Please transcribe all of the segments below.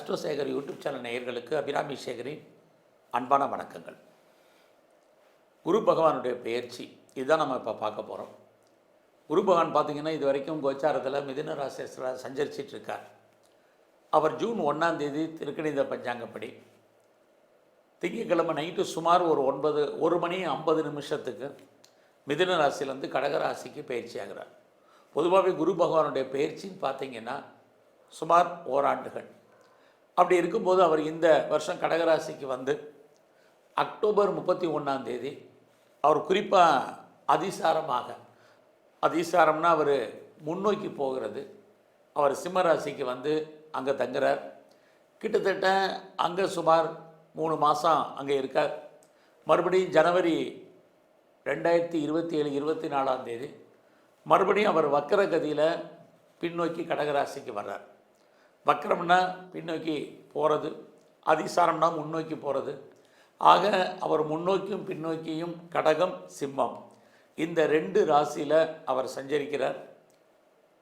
Astro Sekar YouTube channel நேயர்களுக்கு அபிராமி சேகரின் அன்பான வணக்கங்கள். குரு பகவானுடைய பெயர்ச்சி இதுதான் நம்ம இப்போ பார்க்க போகிறோம். குரு பகவான் பார்த்திங்கன்னா இது வரைக்கும் கோச்சாரத்தில் மிதுன ராசியில் சஞ்சரிச்சிட்டு இருக்கார். அவர் ஜூன் 1ஆம் தேதி திருக்கணித பஞ்சாங்கப்படி திங்கட்கிழமை நைட்டு சுமார் ஒரு 1:50 மிதுன ராசியிலேருந்து கடகராசிக்கு பயிற்சி ஆகிறார். பொதுவாகவே குரு பகவானுடைய பயிற்சின்னு பார்த்திங்கன்னா சுமார் ஓராண்டுகள். அப்படி இருக்கும்போது அவர் இந்த வருஷம் கடகராசிக்கு வந்து அக்டோபர் 31ஆம் தேதி அவர் குறிப்பாக அதிசாரம்னா அவர் முன்னோக்கி போகிறது. அவர் சிம்மராசிக்கு வந்து அங்கே தங்குறார். கிட்டத்தட்ட அங்கே சுமார் 3 மாதம் அங்கே இருக்கார். மறுபடியும் ஜனவரி 2027 24ஆம் தேதி மறுபடியும் அவர் வக்கரகதியில் பின்னோக்கி கடகராசிக்கு வர்றார். வக்கரம்னா பின்னோக்கி போகிறது, அதிசாரம்னா முன்னோக்கி போகிறது. ஆக அவர் முன்னோக்கியும் பின்னோக்கியும் கடகம் சிம்மம் இந்த 2 ராசியில் அவர் சஞ்சரிக்கிறார்.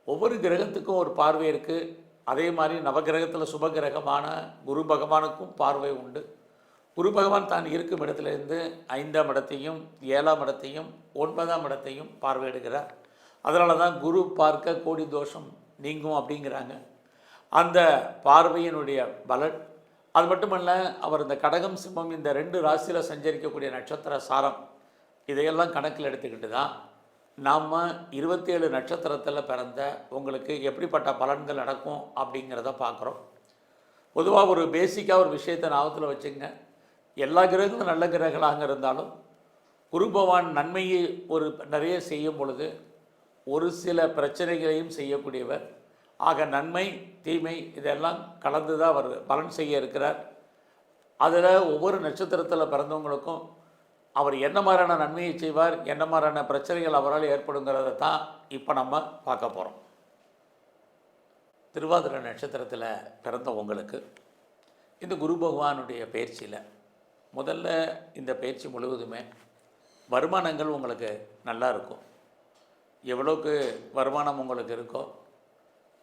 ஒவ்வொரு கிரகத்துக்கும் ஒரு பார்வை இருக்குது. அதே மாதிரி நவகிரகத்தில் சுபகிரகமான குரு பகவானுக்கும் பார்வை உண்டு. குரு பகவான் தான் இருக்கும் இடத்துலேருந்து 5ஆம் இடத்தையும் 7ஆம் இடத்தையும் 9ஆம் இடத்தையும் பார்வையிடுகிறார். அதனால தான் குரு பார்க்க கோடி தோஷம் நீங்கும் அப்படிங்கிறாங்க. அந்த பார்வையினுடைய பலன் அது மட்டுமல்ல, அவர் இந்த கடகம் சிம்மம் இந்த 2 ராசியில் சஞ்சரிக்கக்கூடிய நட்சத்திர சாரம் இதையெல்லாம் கணக்கில் எடுத்துக்கிட்டு தான் நாம் 27 நட்சத்திரத்தில் பிறந்த உங்களுக்கு எப்படிப்பட்ட பலன்கள் நடக்கும் அப்படிங்கிறத பார்க்குறோம். பொதுவாக ஒரு பேசிக்காக ஒரு விஷயத்தை ஞாபகத்தில் வச்சுங்க. எல்லா கிரகங்களும் நல்ல கிரகங்களாக இருந்தாலும் குரு பகவான் நன்மையை நிறைய செய்யும் பொழுது ஒரு சில பிரச்சனைகளையும் செய்யக்கூடியவர். ஆக நன்மை தீமை இதெல்லாம் கலந்து தான் அவர் பலன் செய்ய இருக்கிறார். அதில் ஒவ்வொரு நட்சத்திரத்தில் பிறந்தவங்களுக்கும் அவர் என்ன மாதிரியான நன்மையை செய்வார், என்ன மாதிரியான பிரச்சனைகள் அவரால் ஏற்படுங்கிறத தான் இப்போ நம்ம பார்க்க போகிறோம். திருவாதிரை நட்சத்திரத்தில் பிறந்தவங்களுக்கு இந்த குரு பகவானுடைய பயிற்சியில் முதல்ல இந்த பயிற்சி முழுவதுமே வருமானங்கள் உங்களுக்கு நல்லா இருக்கும். எவ்வளோக்கு வருமானம் உங்களுக்கு இருக்கோ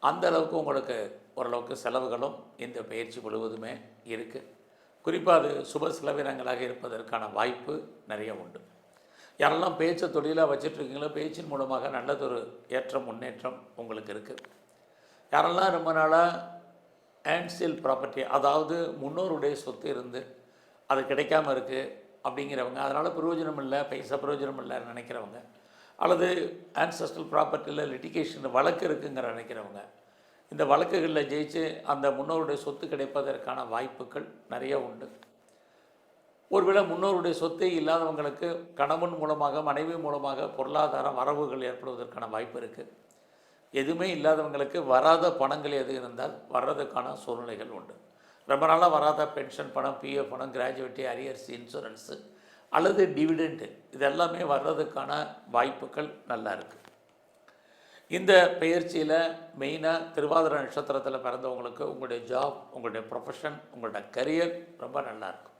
அந்த அளவுக்கு உங்களுக்கு ஓரளவுக்கு செலவுகளும் இந்த பயிற்சி முழுவதுமே இருக்குது. குறிப்பாக அது சுப செலவினங்களாக இருப்பதற்கான வாய்ப்பு நிறைய உண்டு. யாரெல்லாம் பேச்சை தொழிலாக வச்சிட்ருக்கீங்களோ பேச்சின் மூலமாக நல்லதொரு ஏற்றம் முன்னேற்றம் உங்களுக்கு இருக்குது. யாரெல்லாம் ரொம்ப நாளாக ஆன்சியல் ப்ராப்பர்ட்டி அதாவது முன்னோருடைய சொத்து இருந்து அது கிடைக்காமல் இருக்குது அப்படிங்கிறவங்க, அதனால் பிரயோஜனம் இல்லை, பைசா பிரயோஜனம் இல்லைன்னு நினைக்கிறவங்க, அல்லது ஆன்சஸ்ட்ரல் ப்ராப்பர்ட்டியில் லிட்டிகேஷன் வழக்கு இருக்குங்கிற நினைக்கிறவங்க, இந்த வழக்குகளில் ஜெயிச்சு அந்த முன்னோருடைய சொத்து கிடைப்பதற்கான வாய்ப்புகள் நிறைய உண்டு. ஒருவேளை முன்னோருடைய சொத்தே இல்லாதவங்களுக்கு கணவன் மூலமாக மனைவி மூலமாக பொருளாதார வரவுகள் ஏற்படுவதற்கான வாய்ப்பு இருக்குது. எதுவுமே இல்லாதவங்களுக்கு வராத பணங்கள் எது இருந்தால் வர்றதுக்கான சூழ்நிலைகள் உண்டு. ரொம்ப நாளாக வராத பென்ஷன் பணம், பிஎஃப் பணம், கிராஜுவேட்டி, அரியர்ஸ், இன்சூரன்ஸு அல்லது டிவிடெண்டு இதெல்லாமே வர்றதுக்கான வாய்ப்புகள் நல்லா இருக்குது. இந்த பயிற்சியில் மெயினாக திருவாதிரை நட்சத்திரத்தில் பிறந்தவங்களுக்கு உங்களுடைய ஜாப், உங்களுடைய ப்ரொஃபஷன், உங்களுடைய கரியர் ரொம்ப நல்லாயிருக்கும்.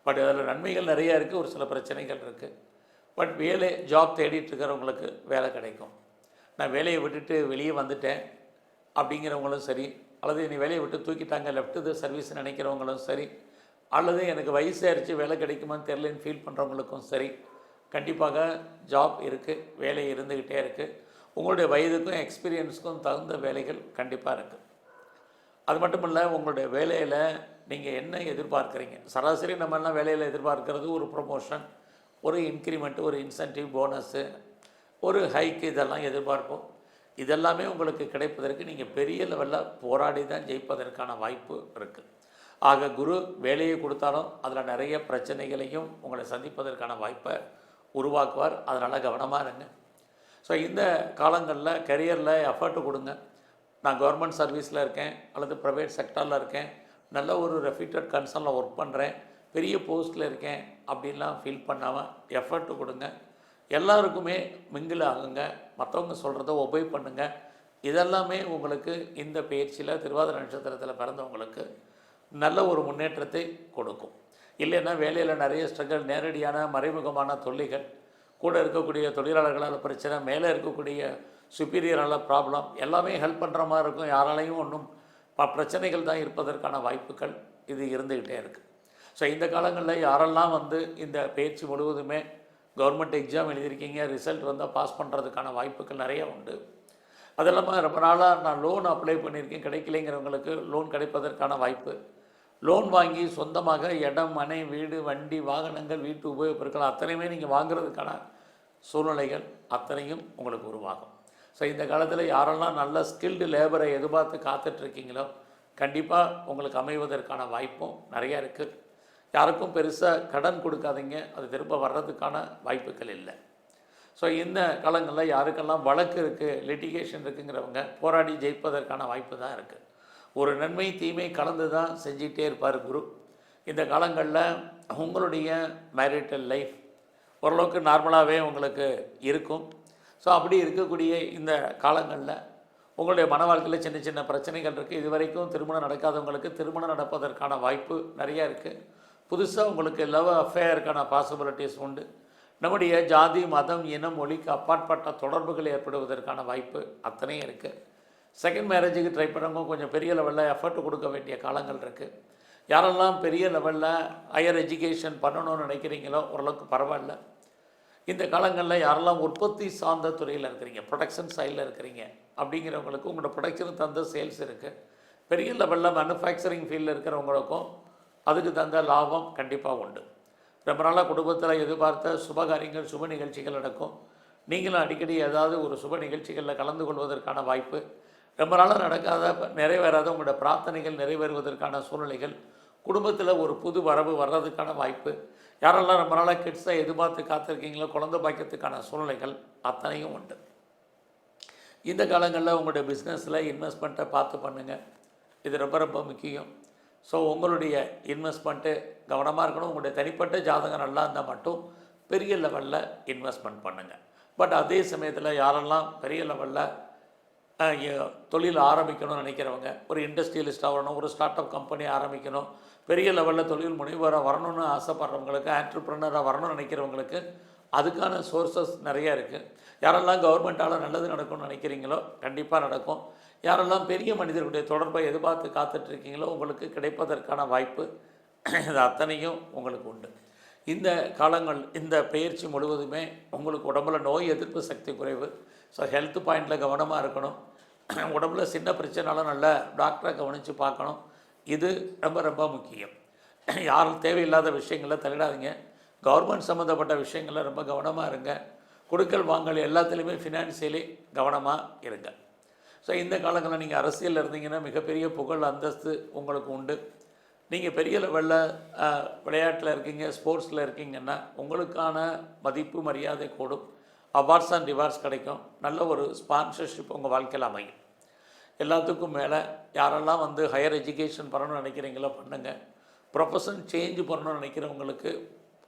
பட் அதில் நன்மைகள் நிறையா இருக்குது, ஒரு சில பிரச்சனைகள் இருக்குது. பட் ஜாப் தேடிட்டு இருக்கிறவங்களுக்கு வேலை கிடைக்கும். நான் வேலையை விட்டுட்டு வெளியே வந்துட்டேன் அப்படிங்கிறவங்களும் சரி, அல்லது என்னை வேலையை விட்டு தூக்கிட்டாங்க லெஃப்ட் சர்வீஸ் நினைக்கிறவங்களும் சரி, அல்லது எனக்கு வயசாகிடுச்சு வேலை கிடைக்குமான்னு தெரிலன்னு ஃபீல் பண்ணுறவங்களுக்கும் சரி, கண்டிப்பாக ஜாப் இருக்குது, வேலை இருந்துக்கிட்டே இருக்குது. உங்களுடைய வயதுக்கும் எக்ஸ்பீரியன்ஸுக்கும் தகுந்த வேலைகள் கண்டிப்பாக இருக்குது. அது மட்டும் இல்லை, உங்களுடைய வேலையில் நீங்கள் என்ன எதிர்பார்க்குறீங்க, சராசரி நம்மெல்லாம் வேலையில் எதிர்பார்க்கறது ஒரு ப்ரொமோஷன், ஒரு இன்க்ரிமெண்ட்டு, ஒரு இன்சென்டிவ், போனஸ்ஸு, ஒரு ஹைக்கு இதெல்லாம் எதிர்பார்ப்போம். இதெல்லாமே உங்களுக்கு கிடைப்பதற்கு நீங்கள் பெரிய லெவலில் போராடி தான் ஜெயிப்பதற்கான வாய்ப்பு இருக்குது. ஆக குரு வேலையை கொடுத்தாலும் அதில் நிறைய பிரச்சனைகளையும் உங்களை சந்திப்பதற்கான வாய்ப்பை உருவாக்குவார். அதனால் கவனமாக இருங்க. ஸோ இந்த காலங்களில் கரியரில் எஃபர்ட்டு கொடுங்க. நான் கவர்மெண்ட் சர்வீஸில் இருக்கேன் அல்லது ப்ரைவேட் செக்டரில் இருக்கேன், நல்ல ஒரு ரெஃப்யூட்டட் கன்சர்னில் ஒர்க் பண்ணுறேன், பெரிய போஸ்ட்டில் இருக்கேன் அப்படின்லாம் ஃபீல் பண்ணாமல் எஃபர்ட்டு கொடுங்க. எல்லாருக்குமே மிங்கிள் ஆகுங்க, மற்றவங்க சொல்கிறத ஒபே பண்ணுங்கள். இதெல்லாமே உங்களுக்கு இந்த பயிற்சியில் திருவாதிரை நட்சத்திரத்தில் பிறந்தவங்களுக்கு நல்ல ஒரு முன்னேற்றத்தை கொடுக்கும். இல்லைன்னா வேலையில் நிறைய ஸ்ட்ரகிள், நேரடியான மறைமுகமான தொல்லைகள், கூட இருக்கக்கூடிய தொழிலாளர்களால் பிரச்சனை, மேலே இருக்கக்கூடிய சுப்பீரியரால் ப்ராப்ளம், எல்லாமே ஹெல்ப் பண்ணுற மாதிரி இருக்கும். யாராலையும் ஒன்றும் பிரச்சனைகள் தான் இருப்பதற்கான வாய்ப்புகள் இது இருந்துக்கிட்டே இருக்குது. ஸோ இந்த காலங்களில் யாரெல்லாம் வந்து இந்த பயிற்சி முழுவதுமே கவர்மெண்ட் எக்ஸாம் எழுதியிருக்கீங்க, ரிசல்ட் வந்தால் பாஸ் பண்ணுறதுக்கான வாய்ப்புகள் நிறைய உண்டு. அது இல்லாமல் ரொம்ப நாளாக நான் லோன் அப்ளை பண்ணியிருக்கேன், கிடைக்கலைங்கிறவங்களுக்கு லோன் கிடைப்பதற்கான வாய்ப்பு, லோன் வாங்கி சொந்தமாக இடம், மனை, வீடு, வண்டி, வாகனங்கள், வீட்டு உபயோகப் பொருட்கள் அத்தனையுமே நீங்கள் வாங்குறதுக்கான சூழ்நிலைகள் அத்தனையும் உங்களுக்கு உருவாகும். ஸோ இந்த காலத்தில் யாரெல்லாம் நல்ல ஸ்கில்டு லேபரை எதிர்பார்த்து காத்துட்ருக்கீங்களோ கண்டிப்பாக உங்களுக்கு அமைவதற்கான வாய்ப்பும் நிறையா இருக்குது. யாருக்கும் பெருசாக கடன் கொடுக்காதீங்க, அது திரும்ப வர்றதுக்கான வாய்ப்புகள் இல்லை. ஸோ இந்த காலங்களில் யாருக்கெல்லாம் வழக்கு இருக்குது, லிட்டிகேஷன் இருக்குங்கிறவங்க போராடி ஜெயிப்பதற்கான வாய்ப்பு தான் இருக்குது. ஒரு நன்மை தீமை கலந்து தான் செஞ்சிகிட்டே இருப்பார் குரு. இந்த காலங்களில் உங்களுடைய மேரிட்டல் லைஃப் ஓரளவுக்கு நார்மலாகவே உங்களுக்கு இருக்கும். ஸோ அப்படி இருக்கக்கூடிய இந்த காலங்களில் உங்களுடைய மன வாழ்க்கையில் சின்ன சின்ன பிரச்சனைகள் இருக்குது. இது வரைக்கும் திருமணம் நடக்காதவங்களுக்கு திருமணம் நடப்பதற்கான வாய்ப்பு நிறையா இருக்குது. புதுசாக உங்களுக்கு லவ் அஃபேருக்கான பாசிபிலிட்டிஸ் உண்டு. நம்முடைய ஜாதி, மதம், இனம், மொழிக்கு அப்பாற்பட்ட தொடர்புகள் ஏற்படுவதற்கான வாய்ப்பு அத்தனையும் இருக்குது. செகண்ட் மேரேஜுக்கு ட்ரை பண்ணுறவங்க கொஞ்சம் பெரிய லெவலில் எஃபர்ட் கொடுக்க வேண்டிய காலங்கள் இருக்குது. யாரெல்லாம் பெரிய லெவலில் ஹையர் எஜுகேஷன் பண்ணணும்னு நினைக்கிறீங்களோ ஓரளவுக்கு பரவாயில்ல. இந்த காலங்களில் யாரெல்லாம் உற்பத்தி சார்ந்த துறையில் இருக்கிறீங்க, ப்ரொடக்ஷன் சைடில் இருக்கிறீங்க அப்படிங்கிறவங்களுக்கு உங்களோட ப்ரொடக்ஷனுக்கு தகுந்த சேல்ஸ் இருக்குது. பெரிய லெவலில் மேனுஃபேக்சரிங் ஃபீல்டில் இருக்கிறவங்களுக்கும் அதுக்கு தகுந்த லாபம் கண்டிப்பாக உண்டு. ரொம்ப நாளாக குடும்பத்தில் எதிர்பார்த்த சுபகாரியங்கள், சுப நிகழ்ச்சிகள் நடக்கும். நீங்களும் அடிக்கடி ஏதாவது ஒரு சுப நிகழ்ச்சிகளில் கலந்து கொள்வதற்கான வாய்ப்பு, ரொம்ப நாளாக நடக்காத நிறைவேறாத உங்களோட பிரார்த்தனைகள் நிறைவேறுவதற்கான சூழ்நிலைகள், குடும்பத்தில் ஒரு புது வரவு வர்றதுக்கான வாய்ப்பு, யாரெல்லாம் ரொம்ப நாளாக கிட்ஸை எதிர்பார்த்து காத்திருக்கீங்களோ குழந்தை பாய்க்கிறதுக்கான சூழ்நிலைகள் அத்தனையும் உண்டு. இந்த காலங்களில் உங்களுடைய பிஸ்னஸில் இன்வெஸ்ட்மெண்ட்டை பார்த்து பண்ணுங்கள், இது ரொம்ப ரொம்ப முக்கியம். ஸோ உங்களுடைய இன்வெஸ்ட்மெண்ட்டு கவனமாக இருக்கணும். உங்களுடைய தனிப்பட்ட ஜாதகம் நல்லா இருந்தால் மட்டும் பெரிய லெவலில் இன்வெஸ்ட்மெண்ட் பண்ணுங்கள். பட் அதே சமயத்தில் யாரெல்லாம் பெரிய லெவலில் தொழில் ஆரம்பிக்கணும்னு நினைக்கிறவங்க, ஒரு இண்டஸ்ட்ரியலிஸ்ட்டாக வரணும், ஒரு ஸ்டார்ட் அப் கம்பெனி ஆரம்பிக்கணும், பெரிய லெவலில் தொழில் முனைவராக வரணும்னு ஆசைப்படுறவங்களுக்கு, ஆண்டர்ப்ரனராக வரணும்னு நினைக்கிறவங்களுக்கு அதுக்கான சோர்ஸஸ் நிறையா இருக்குது. யாரெல்லாம் கவர்மெண்ட்டால் நல்லது நடக்கும்னு நினைக்கிறீங்களோ கண்டிப்பாக நடக்கும். யாரெல்லாம் பெரிய மனிதர்களுடைய தொடர்பை எதிர்பார்த்து காத்துட்ருக்கீங்களோ உங்களுக்கு கிடைப்பதற்கான வாய்ப்பு இது அத்தனையும் உங்களுக்கு உண்டு. இந்த காலங்கள், இந்த பயிற்சி முழுவதுமே உங்களுக்கு உடம்புல நோய் எதிர்ப்பு சக்தி குறைவு. ஸோ ஹெல்த் பாயிண்டில் கவனமாக இருக்கணும். உடம்புல சின்ன பிரச்சனைனாலும் நல்ல டாக்டரை கவனித்து பார்க்கணும். இது ரொம்ப ரொம்ப முக்கியம். யாரும் தேவையில்லாத விஷயங்களில் தலையிடாதீங்க. கவர்மெண்ட் சம்மந்தப்பட்ட விஷயங்களில் ரொம்ப கவனமாக இருங்க. கொடுக்கல் வாங்கல் எல்லாத்துலேயுமே ஃபினான்சியலி கவனமாக இருங்க. ஸோ இந்த காலங்களில் நீங்கள் அரசியலில் இருந்தீங்கன்னா மிகப்பெரிய புகழ், அந்தஸ்து உங்களுக்கு உண்டு. நீங்கள் பெரிய லெவலில் விளையாட்டில் இருக்கீங்க, ஸ்போர்ட்ஸில் இருக்கீங்கன்னா உங்களுக்கான மதிப்பு, மரியாதை கூடும். அவார்ட்ஸ் அண்ட் ரிவார்ட்ஸ் கிடைக்கும். நல்ல ஒரு ஸ்பான்சர்ஷிப் உங்கள் வாழ்க்கையில் அமையும். எல்லாத்துக்கும் மேலே யாரெல்லாம் வந்து ஹையர் எஜுகேஷன் பண்ணணும்னு நினைக்கிறீங்களோ பண்ணுங்கள். ப்ரொஃபஷன் சேஞ்ச் பண்ணணும்னு நினைக்கிறவங்களுக்கு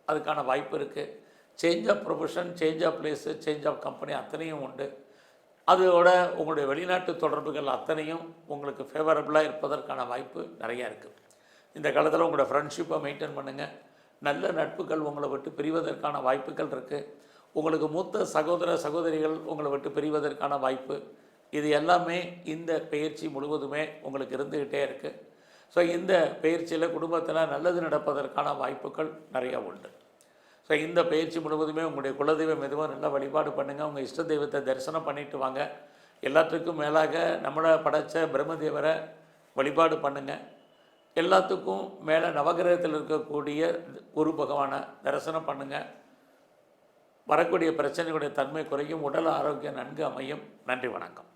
அதுக்கான வாய்ப்பு இருக்குது. Change of profession, change of place, change of company அத்தனையும் உண்டு. அதோட உங்களுடைய வெளிநாட்டு தொடர்புகள் அத்தனையும் உங்களுக்கு ஃபேவரபுளாக இருப்பதற்கான வாய்ப்பு நிறையா இருக்குது. இந்த காலத்தில் உங்களோட ஃப்ரெண்ட்ஷிப்பை மெயின்டைன் பண்ணுங்கள். நல்ல நட்புகள் உங்களை விட்டு பிரிவதற்கான வாய்ப்புகள் இருக்குது. உங்களுக்கு மூத்த சகோதர சகோதரிகள் உங்களை விட்டு பிரிவதற்கான வாய்ப்பு, இது எல்லாமே இந்த பயிற்சி முழுவதுமே உங்களுக்கு இருந்துக்கிட்டே இருக்குது. ஸோ இந்த பயிற்சியில் குடும்பத்தில் நல்லது நடப்பதற்கான வாய்ப்புகள் நிறையா உண்டு. ஸோ இந்த பயிற்சி முழுவதுமே உங்களுடைய குலதெய்வம் எதுவாக நல்லா வழிபாடு பண்ணுங்கள். உங்கள் இஷ்ட தெய்வத்தை தரிசனம் பண்ணிட்டு வாங்க. எல்லாத்துக்கும் மேலாக நம்மளை படைத்த பிரம்மதேவரை வழிபாடு பண்ணுங்கள். எல்லாத்துக்கும் மேலே நவகிரகத்தில் இருக்கக்கூடிய குரு பகவானை தரிசனம் பண்ணுங்கள். வரக்கூடிய பிரச்சனைகளுடைய தன்மை குறையும், உடல் ஆரோக்கியம் நன்கு அமையும். நன்றி, வணக்கம்.